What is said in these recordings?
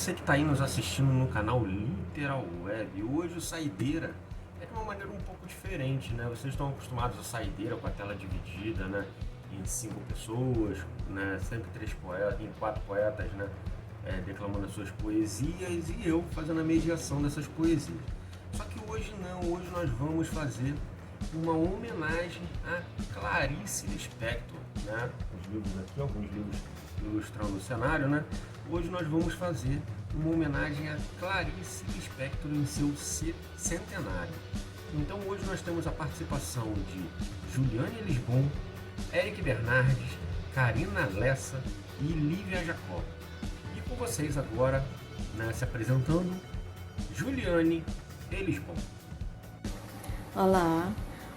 você que está aí nos assistindo no canal Literal Web. Hoje o Saideira é de uma maneira um pouco diferente, né? Vocês estão acostumados a Saideira com a tela dividida, né? Em 5 pessoas, né? Sempre 3 poetas, em 4 poetas, né? Declamando as suas poesias e eu fazendo a mediação dessas poesias. Só que hoje não, hoje nós vamos fazer uma homenagem a Clarice Lispector, né? Os livros aqui, alguns livros ilustrando o cenário, né? Hoje nós vamos fazer uma homenagem a Clarice Lispector em seu centenário. Então hoje nós temos a participação de Juliane Lisbon, Eric Bernardes, Karina Lessa e Lívia Jacó. E com vocês agora, né, se apresentando, Juliane Lisbon. Olá,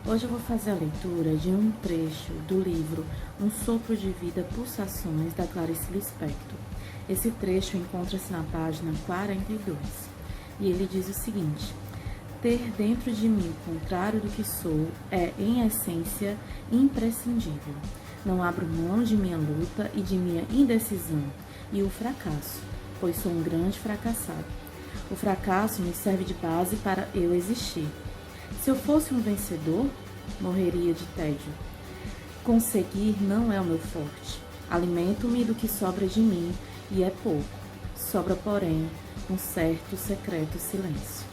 hoje eu vou fazer a leitura de um trecho do livro Um Sopro de Vida, Pulsações, da Clarice Lispector. Esse trecho encontra-se na página 42 e ele diz o seguinte: ter dentro de mim o contrário do que sou é, em essência, imprescindível. Não abro mão de minha luta e de minha indecisão e o fracasso, pois sou um grande fracassado. O fracasso me serve de base para eu existir. Se eu fosse um vencedor, morreria de tédio. Conseguir não é o meu forte. Alimento-me do que sobra de mim, e é pouco. Sobra, porém, um certo secreto silêncio.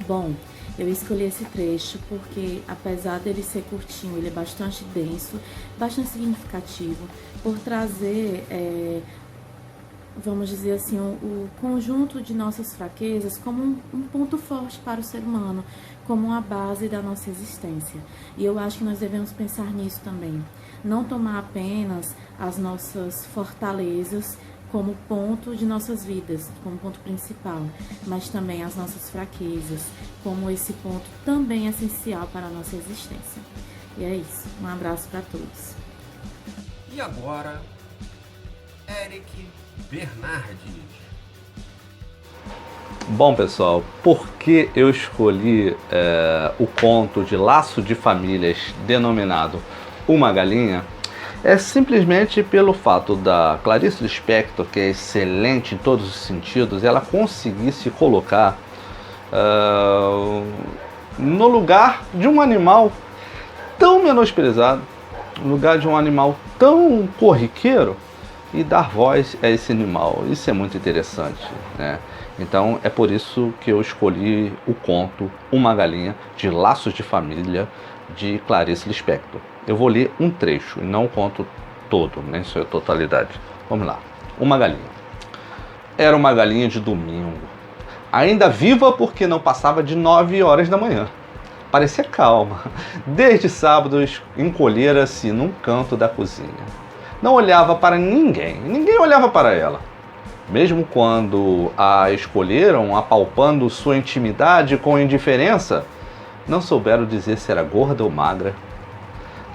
Bom, eu escolhi esse trecho porque, apesar dele ser curtinho, ele é bastante denso, bastante significativo, por trazer, vamos dizer assim, o conjunto de nossas fraquezas como um ponto forte para o ser humano, como uma base da nossa existência. E eu acho que nós devemos pensar nisso também. Não tomar apenas as nossas fortalezas como ponto de nossas vidas, como ponto principal, mas também as nossas fraquezas, como esse ponto também essencial para a nossa existência. E é isso. Um abraço para todos. E agora, Eric Bernardes. Bom, pessoal, por que eu escolhi o conto de Laço de Famílias denominado Uma Galinha? É simplesmente pelo fato da Clarice Lispector, que é excelente em todos os sentidos, ela conseguir se colocar no lugar de um animal tão menosprezado, no lugar de um animal tão corriqueiro, e dar voz a esse animal. Isso é muito interessante, né? Então é por isso que eu escolhi o conto Uma Galinha, de Laços de Família, de Clarice Lispector. Eu vou ler um trecho e não o conto todo, nem sua totalidade. Vamos lá. Uma galinha. Era uma galinha de domingo, ainda viva porque não passava de 9 horas da manhã. Parecia calma. Desde sábado encolhera-se num canto da cozinha. Não olhava para ninguém, ninguém olhava para ela. Mesmo quando a escolheram, apalpando sua intimidade com indiferença, não souberam dizer se era gorda ou magra.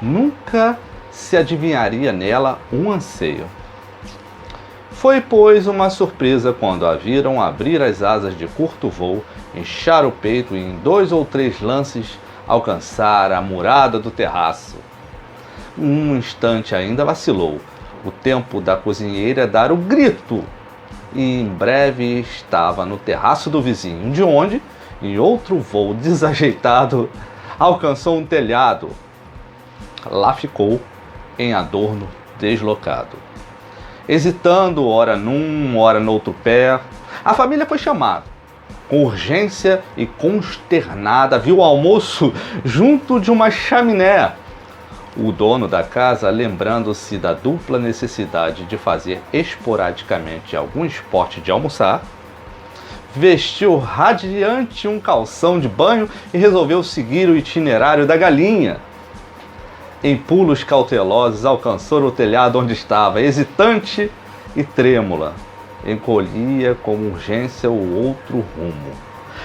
Nunca se adivinharia nela um anseio. Foi, pois, uma surpresa quando a viram abrir as asas de curto voo, inchar o peito e, em 2 ou 3 lances, alcançar a murada do terraço. Um instante ainda vacilou, o tempo da cozinheira dar o grito, e em breve estava no terraço do vizinho, de onde, em outro voo desajeitado, alcançou um telhado. Lá ficou, em adorno deslocado. Hesitando, ora num, ora no outro pé, a família foi chamada. Com urgência e consternada, viu o almoço junto de uma chaminé. O dono da casa, lembrando-se da dupla necessidade de fazer esporadicamente algum esporte de almoçar, vestiu radiante um calção de banho e resolveu seguir o itinerário da galinha. Em pulos cautelosos, alcançou o telhado onde estava, hesitante e trêmula. Encolhia com urgência o outro rumo.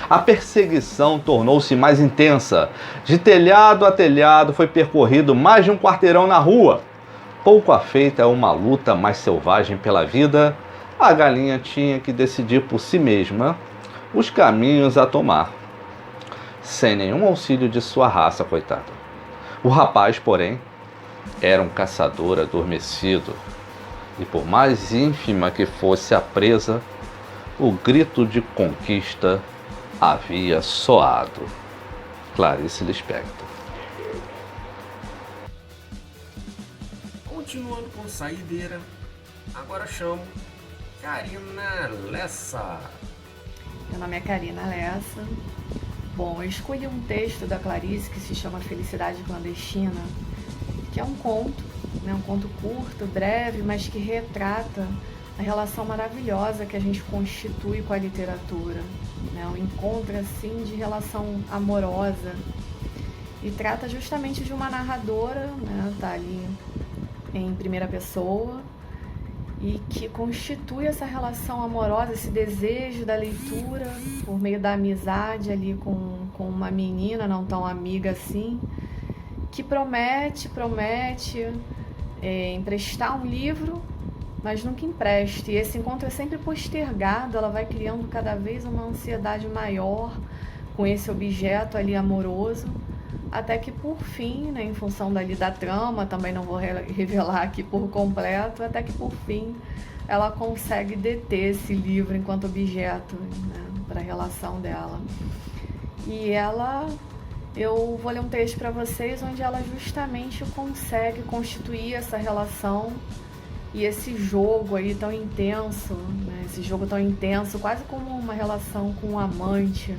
A perseguição tornou-se mais intensa. De telhado a telhado foi percorrido mais de um quarteirão na rua. Pouco afeita a uma luta mais selvagem pela vida, a galinha tinha que decidir por si mesma os caminhos a tomar, sem nenhum auxílio de sua raça, coitada. O rapaz, porém, era um caçador adormecido, e por mais ínfima que fosse a presa, o grito de conquista havia soado. Clarice Lispector. Continuando com Saideira, agora chamo Karina Lessa. Meu nome é Karina Lessa. Bom, eu escolhi um texto da Clarice que se chama Felicidade Clandestina, que é um conto, né? Um conto curto, breve, mas que retrata a relação maravilhosa que a gente constitui com a literatura, né? Um encontro assim de relação amorosa, e trata justamente de uma narradora, né? Tá ali em primeira pessoa, e que constitui essa relação amorosa, esse desejo da leitura por meio da amizade ali com uma menina não tão amiga assim, que promete emprestar um livro, mas nunca empresta. E esse encontro é sempre postergado, ela vai criando cada vez uma ansiedade maior com esse objeto ali amoroso, até que por fim, né, em função dali da trama, também não vou revelar aqui por completo, até que por fim ela consegue deter esse livro enquanto objeto, né, para a relação dela. E eu vou ler um texto para vocês onde ela justamente consegue constituir essa relação e esse jogo aí tão intenso, né, esse jogo tão intenso, quase como uma relação com um amante.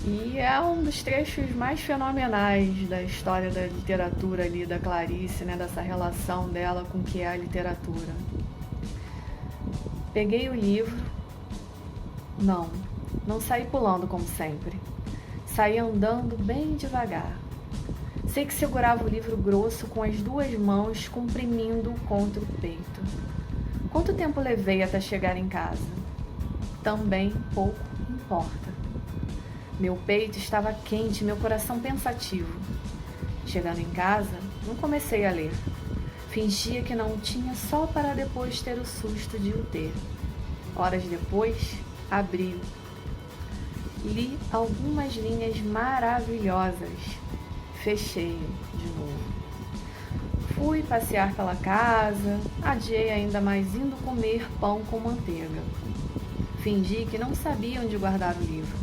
E é um dos trechos mais fenomenais da história da literatura ali, da Clarice, né, dessa relação dela com o que é a literatura. Peguei o livro. Não saí pulando como sempre. Saí andando bem devagar. Sei que segurava o livro grosso com as duas mãos, comprimindo-o contra o peito. Quanto tempo levei até chegar em casa? Também pouco importa. Meu peito estava quente, meu coração pensativo. Chegando em casa, não comecei a ler. Fingia que não tinha só para depois ter o susto de o ter. Horas depois, abri-o. Li algumas linhas maravilhosas. Fechei-o de novo. Fui passear pela casa, adiei ainda mais indo comer pão com manteiga. Fingi que não sabia onde guardar o livro.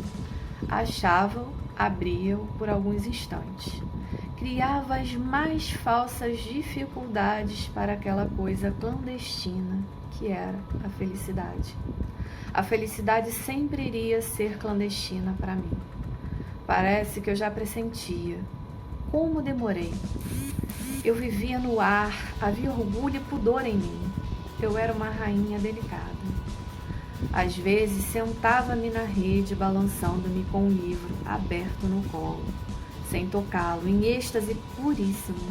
Achava-o, abria-o por alguns instantes. Criava as mais falsas dificuldades para aquela coisa clandestina que era a felicidade. A felicidade sempre iria ser clandestina para mim. Parece que eu já pressentia. Como demorei. Eu vivia no ar, havia orgulho e pudor em mim. Eu era uma rainha delicada. Às vezes sentava-me na rede, balançando-me com o livro aberto no colo, sem tocá-lo, em êxtase puríssimo.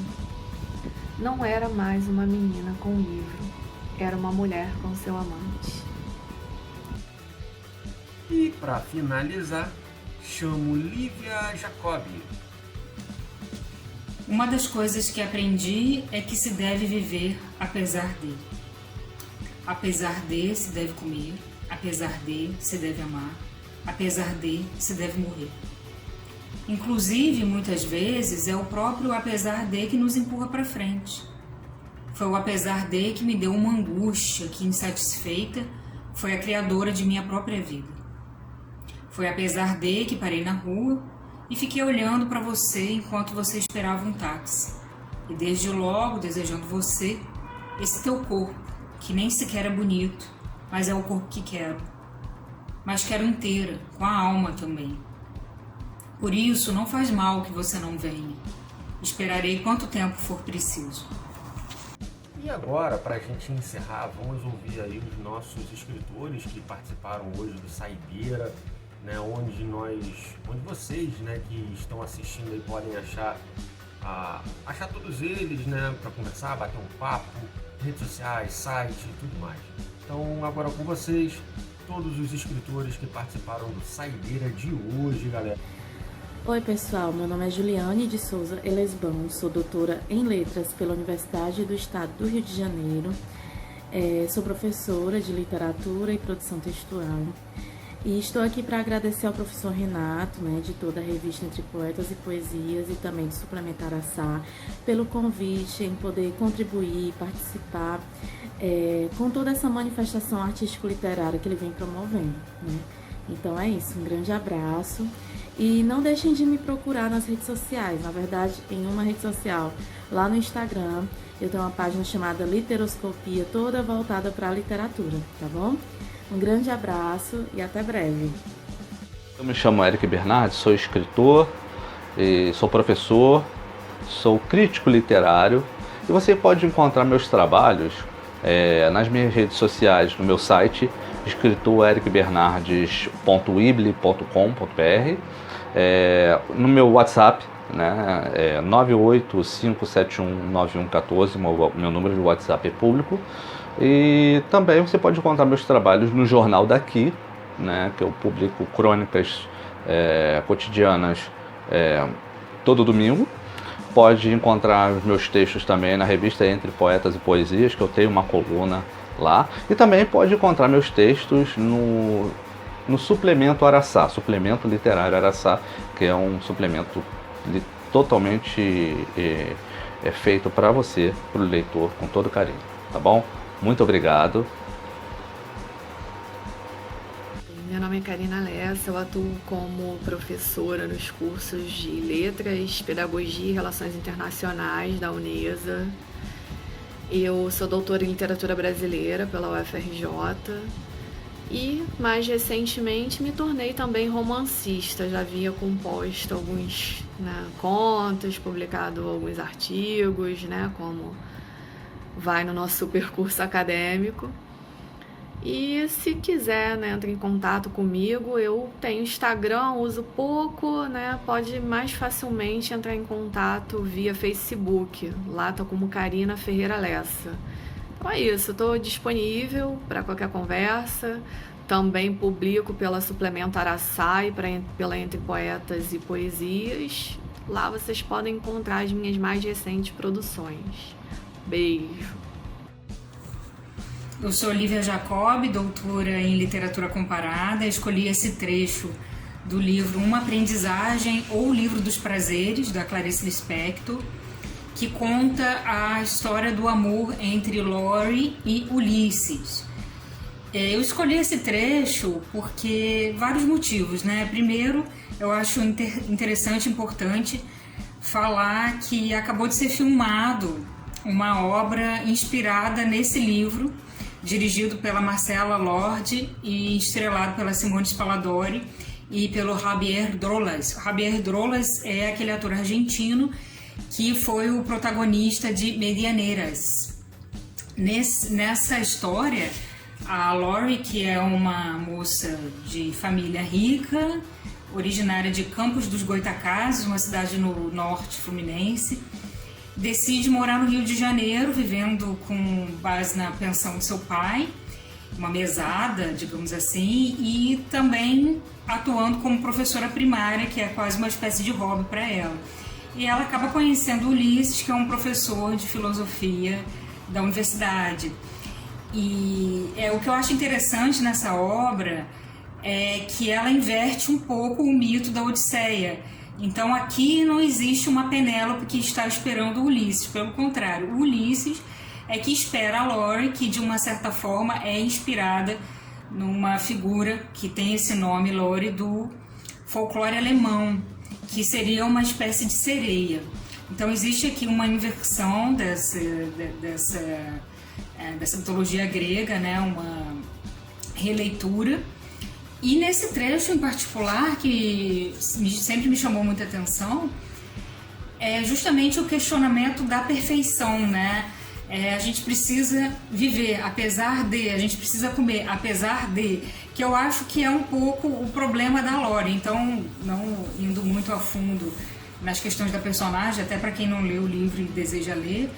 Não era mais uma menina com o livro, era uma mulher com seu amante. E para finalizar, chamo Lívia Jacobi. Uma das coisas que aprendi é que se deve viver apesar de. Apesar de se deve comer, apesar de se deve amar, apesar de se deve morrer. Inclusive, muitas vezes, é o próprio apesar de que nos empurra para frente. Foi o apesar de que me deu uma angústia que, insatisfeita, foi a criadora de minha própria vida. Foi apesar de que parei na rua e fiquei olhando para você enquanto você esperava um táxi. E desde logo desejando você, esse teu corpo, que nem sequer é bonito, mas é o corpo que quero. Mas quero inteira, com a alma também. Por isso, não faz mal que você não venha. Esperarei quanto tempo for preciso. E agora, para a gente encerrar, vamos ouvir aí os nossos escritores que participaram hoje do Saideira, né, onde vocês, né, que estão assistindo aí podem achar todos eles, né, para conversar, bater um papo, redes sociais, site e tudo mais. Então, agora com vocês, todos os escritores que participaram do Saideira de hoje, galera. Oi pessoal, meu nome é Juliane de Souza Elesbão, sou doutora em Letras pela Universidade do Estado do Rio de Janeiro, sou professora de literatura e produção textual E estou aqui para agradecer ao professor Renato, né, editor da revista Entre Poetas e Poesias, e também do Suplemento Araçá, pelo convite em poder contribuir, participar com toda essa manifestação artístico-literária que ele vem promovendo, né? Então é isso, um grande abraço. E não deixem de me procurar nas redes sociais. Na verdade, em uma rede social, lá no Instagram, eu tenho uma página chamada Literoscopia, toda voltada para a literatura, tá bom? Um grande abraço e até breve. Eu me chamo Eric Bernardi, sou escritor, sou professor, sou crítico literário e você pode encontrar meus trabalhos nas minhas redes sociais, no meu site, escritorericbernardes.weebly.com.br, no meu WhatsApp, né, 985719114, meu número de WhatsApp é público. E também você pode encontrar meus trabalhos no Jornal Daqui, né, que eu publico crônicas cotidianas todo domingo. Pode encontrar os meus textos também na revista Entre Poetas e Poesias, que eu tenho uma coluna lá. E também pode encontrar meus textos no Suplemento Araçá, Suplemento Literário Araçá, que é um suplemento totalmente feito para você, para o leitor, com todo carinho, tá bom? Muito obrigado. Meu nome é Karina Lessa, eu atuo como professora nos cursos de Letras, Pedagogia e Relações Internacionais da Unesa. Eu sou doutora em Literatura Brasileira pela UFRJ e, mais recentemente, me tornei também romancista. Já havia composto alguns contos, publicado alguns artigos, como vai no nosso percurso acadêmico. E se quiser, entre em contato comigo, eu tenho Instagram, uso pouco, pode mais facilmente entrar em contato via Facebook. Lá tô como Karina Ferreira Lessa. Então é isso, estou disponível para qualquer conversa. Também publico pela Suplemento Araçá e pela Entre Poetas e Poesias. Lá vocês podem encontrar as minhas mais recentes produções. Beijo! Eu sou Lívia Jacob, doutora em Literatura Comparada. Escolhi esse trecho do livro Uma Aprendizagem ou o Livro dos Prazeres, da Clarice Lispector, que conta a história do amor entre Laurie e Ulisses. Eu escolhi esse trecho porque vários motivos, Primeiro, eu acho interessante e importante falar que acabou de ser filmado uma obra inspirada nesse livro, dirigido pela Marcela Lorde e estrelado pela Simone Spalladori e pelo Javier Drolas. Javier Drolas é aquele ator argentino que foi o protagonista de Medianeiras. Nessa história, a Laurie, que é uma moça de família rica, originária de Campos dos Goytacazes, uma cidade no norte fluminense, decide morar no Rio de Janeiro, vivendo com base na pensão de seu pai, uma mesada, digamos assim, e também atuando como professora primária, que é quase uma espécie de hobby para ela. E ela acaba conhecendo Ulisses, que é um professor de filosofia da universidade. E o que eu acho interessante nessa obra é que ela inverte um pouco o mito da Odisseia. Então aqui não existe uma Penélope que está esperando o Ulisses, pelo contrário, o Ulisses é que espera a Laurie, que de uma certa forma é inspirada numa figura que tem esse nome, Laurie, do folclore alemão, que seria uma espécie de sereia. Então existe aqui uma inversão dessa mitologia grega, uma releitura. E nesse trecho em particular, que sempre me chamou muita atenção, é justamente o questionamento da perfeição, a gente precisa viver apesar de, a gente precisa comer apesar de, que eu acho que é um pouco o problema da Laurie. Então, não indo muito a fundo nas questões da personagem, até para quem não leu o livro e deseja ler,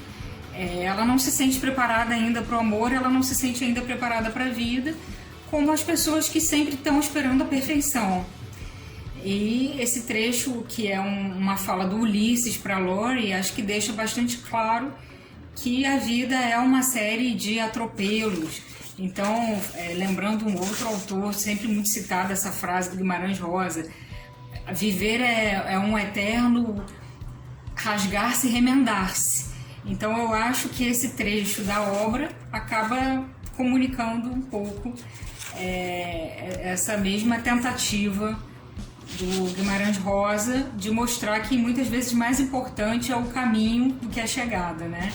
ela não se sente preparada ainda para o amor, ela não se sente ainda preparada para a vida, como as pessoas que sempre estão esperando a perfeição. E esse trecho, que é uma fala do Ulisses para Laurie, acho que deixa bastante claro que a vida é uma série de atropelos, Então, lembrando um outro autor, sempre muito citado, essa frase do Guimarães Rosa: viver é um eterno rasgar-se e remendar-se. Então, eu acho que esse trecho da obra acaba comunicando um pouco essa mesma tentativa do Guimarães Rosa de mostrar que muitas vezes mais importante é o caminho do que a chegada, né?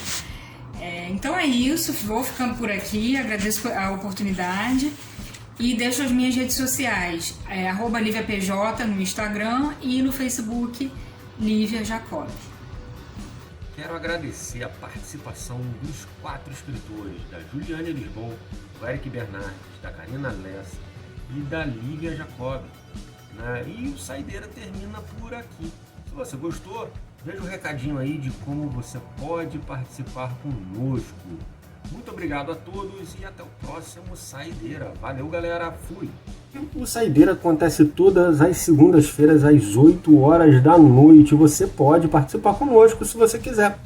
Então é isso, vou ficando por aqui, agradeço a oportunidade e deixo as minhas redes sociais, @LíviaPJ no Instagram e no Facebook Lívia Jacob. Quero agradecer a participação dos 4 escritores, da Juliane Lisboa, do Eric Bernardes, da Karina Lessa e da Lívia Jacob, né? E o Saideira termina por aqui. Se você gostou, veja o recadinho aí de como você pode participar conosco. Muito obrigado a todos e até o próximo Saideira. Valeu, galera. Fui! O Saideira acontece todas as segundas-feiras às 8 horas da noite. Você pode participar conosco se você quiser.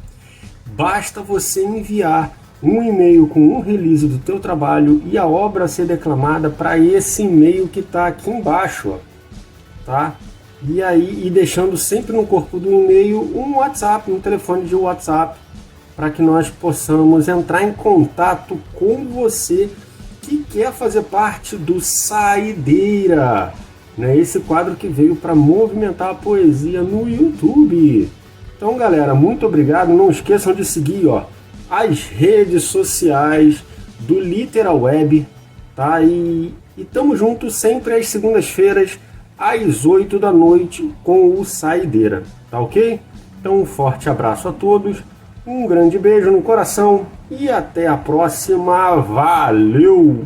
Basta você enviar um e-mail com um release do teu trabalho e a obra a ser declamada para esse e-mail que está aqui embaixo, ó, tá? E deixando sempre no corpo do e-mail um WhatsApp, um telefone de WhatsApp, para que nós possamos entrar em contato com você que quer fazer parte do Saideira, né? Esse quadro que veio para movimentar a poesia no YouTube. Então, galera, muito obrigado. Não esqueçam de seguir, ó, as redes sociais do Literal Web, tá? E tamo junto sempre às segundas-feiras, às 8 da noite, com o Saideira, tá ok? Então, um forte abraço a todos, um grande beijo no coração e até a próxima. Valeu!